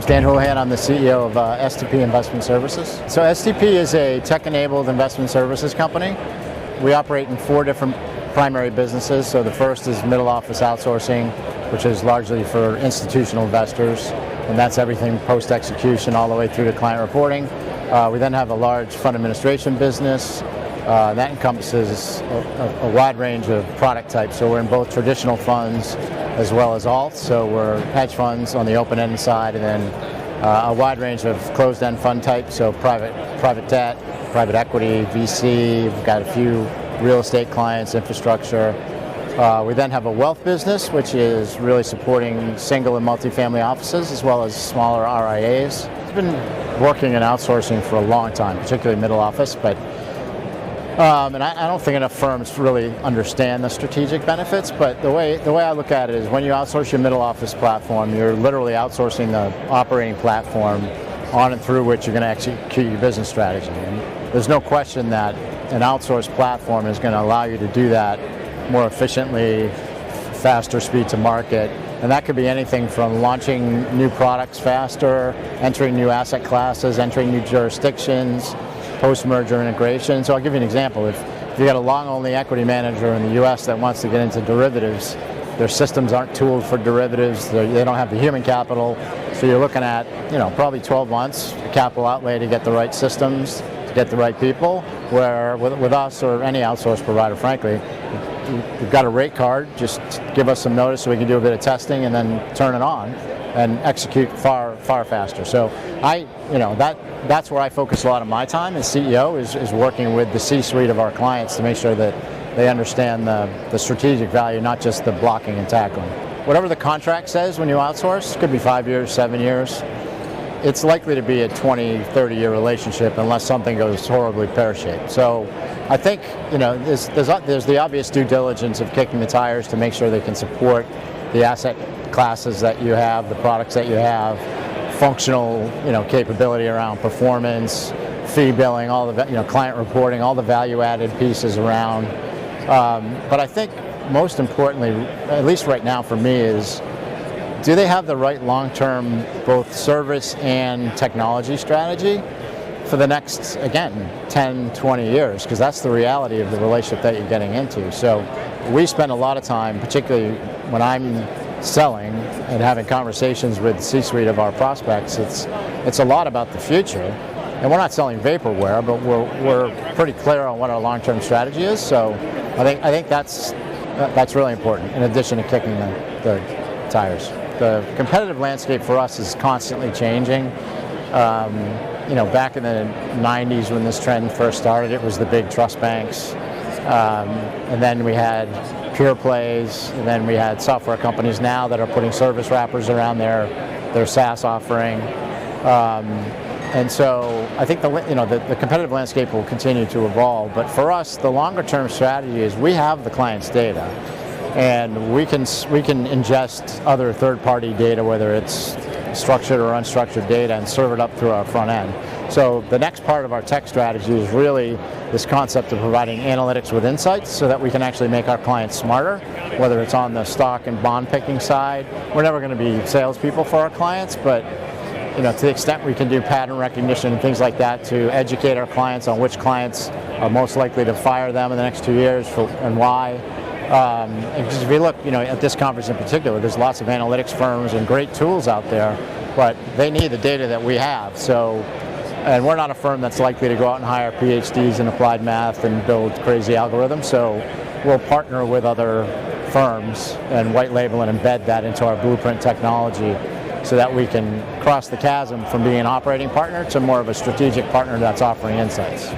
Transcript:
name's Dan Houlihan. I'm the CEO of STP Investment Services. So STP is a tech-enabled investment services company. We operate in 4 different primary businesses. So the first is middle office outsourcing, which is largely for institutional investors, and that's everything post-execution all the way through to client reporting. We then have a large fund administration business. That encompasses a wide range of product types. So we're in both traditional funds as well as alts. So we're hedge funds on the open-end side, and then a wide range of closed-end fund types. So private debt, private equity, VC. We've got a few real estate clients, infrastructure. We then have a wealth business, which is really supporting single and multifamily offices as well as smaller RIAs. I've been working in outsourcing for a long time, particularly middle office, but and I don't think enough firms really understand the strategic benefits, but the way I look at it is when you outsource your middle office platform, you're literally outsourcing the operating platform on and through which you're going to execute your business strategy. And there's no question that an outsourced platform is going to allow you to do that more efficiently, faster speed to market. And that could be anything from launching new products faster, entering new asset classes, entering new jurisdictions, post-merger integration. So I'll give you an example. If you got a long-only equity manager in the US that wants to get into derivatives, their systems aren't tooled for derivatives, they don't have the human capital, so you're looking at probably 12 months capital outlay to get the right systems, to get the right people, where with us or any outsource provider, frankly, we've got a rate card, just give us some notice so we can do a bit of testing and then turn it on and execute far faster. So that's where I focus a lot of my time as CEO is working with the C-suite of our clients to make sure that they understand the strategic value, not just the blocking and tackling. Whatever the contract says when you outsource, could be 5 years, 7 years, it's likely to be a 20, 30-year relationship unless something goes horribly pear-shaped. So I think there's the obvious due diligence of kicking the tires to make sure they can support the asset classes that you have, the products that you have, functional capability around performance, fee billing, all the client reporting, all the value-added pieces around. But I think most importantly, at least right now for me, is do they have the right long-term both service and technology strategy for the next, again, 10, 20 years, because that's the reality of the relationship that you're getting into. So we spend a lot of time, particularly when I'm selling and having conversations with the C-suite of our prospects, it's a lot about the future. And we're not selling vaporware, but we're pretty clear on what our long-term strategy is. So I think that's really important, in addition to kicking the tires. The competitive landscape for us is constantly changing. Back in the 90s when this trend first started, it was the big trust banks. And then we had pure plays, and then we had software companies now that are putting service wrappers around their SaaS offering. And so I think the competitive landscape will continue to evolve. But for us, the longer-term strategy is we have the client's data, and we can ingest other third-party data, whether it's structured or unstructured data, and serve it up through our front end. So the next part of our tech strategy is really this concept of providing analytics with insights so that we can actually make our clients smarter, whether it's on the stock and bond picking side. We're never going to be salespeople for our clients, but to the extent we can do pattern recognition and things like that to educate our clients on which clients are most likely to fire them in the next 2 years and why. And if you look, at this conference in particular, there's lots of analytics firms and great tools out there, but they need the data that we have. So, and we're not a firm that's likely to go out and hire PhDs in applied math and build crazy algorithms. So we'll partner with other firms and white label and embed that into our blueprint technology so that we can cross the chasm from being an operating partner to more of a strategic partner that's offering insights.